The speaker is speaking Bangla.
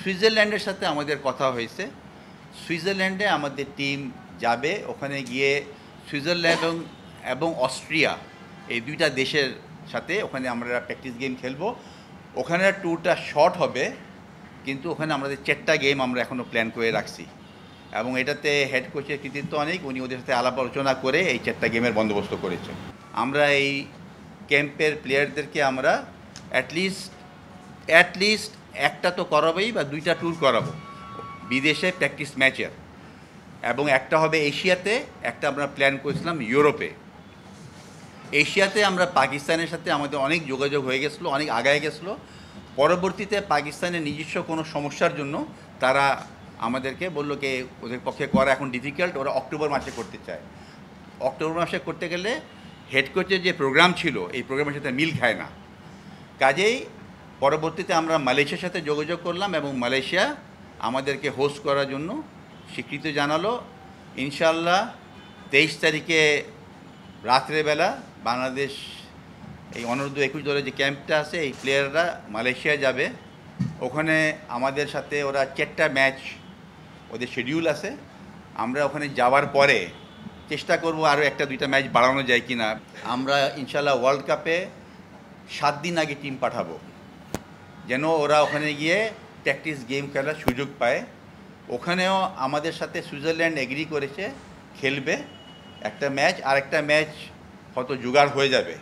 সুইজারল্যান্ডের সাথে আমাদের কথা হয়েছে। সুইজারল্যান্ডে আমাদের টিম যাবে, ওখানে গিয়ে সুইজারল্যান্ড এবং অস্ট্রিয়া এই দুইটা দেশের সাথে ওখানে আমরা প্র্যাকটিস গেম খেলবো। ওখানে ট্যুরটা শর্ট হবে, কিন্তু ওখানে আমাদের 4টা গেম আমরা এখনও প্ল্যান করে রাখছি এবং এটাতে হেড কোচের কৃতিত্ব অনেক। উনি ওদের সাথে আলাপ আলোচনা করে এই 4টা গেমের বন্দোবস্ত করেছেন। আমরা এই ক্যাম্পের প্লেয়ারদেরকে আমরা অ্যাটলিস্ট একটা তো করাবোই বা 2টা ট্যুর করাবো বিদেশে প্র্যাকটিস ম্যাচের, এবং একটা হবে এশিয়াতে, একটা আমরা প্ল্যান করেছিলাম ইউরোপে। এশিয়াতে আমরা পাকিস্তানের সাথে আমাদের অনেক যোগাযোগ হয়ে গেছিলো, অনেক আগায় গেছিলো। পরবর্তীতে পাকিস্তানের নিজস্ব কোনো সমস্যার জন্য তারা আমাদেরকে বললো কি ওদের পক্ষে করা এখন ডিফিকাল্ট, ওরা অক্টোবর মাসে করতে চায়। অক্টোবর মাসে করতে গেলে হেড কোচের যে প্রোগ্রাম ছিল এই প্রোগ্রামের সাথে মিল খায় না। কাজেই পরবর্তীতে আমরা মালয়েশিয়ার সাথে যোগাযোগ করলাম এবং মালয়েশিয়া আমাদেরকে হোস্ট করার জন্য স্বীকৃতি জানালো। ইনশাআল্লাহ 23 তারিখে রাত্রেবেলা বাংলাদেশ এই অনূর্ধ্ব 21 দলের যে ক্যাম্পটা আছে এই প্লেয়াররা মালয়েশিয়া যাবে। ওখানে আমাদের সাথে ওরা 4টা ম্যাচ ওদের শিডিউল আছে। আমরা ওখানে যাওয়ার পরে চেষ্টা করব আরও 1-2টা ম্যাচ বাড়ানো যায় কি না। আমরা ইনশাআল্লাহ ওয়ার্ল্ড কাপে 7 দিন আগে টিম পাঠাবো, যেন ওরা ওখানে গিয়ে প্র্যাকটিস গেম খেলার সুযোগ পায়। ওখানেও আমাদের সাথে সুইজারল্যান্ড এগ্রি করেছে খেলবে একটা ম্যাচ, আর একটা ম্যাচ হয়তো জোগাড় হয়ে যাবে।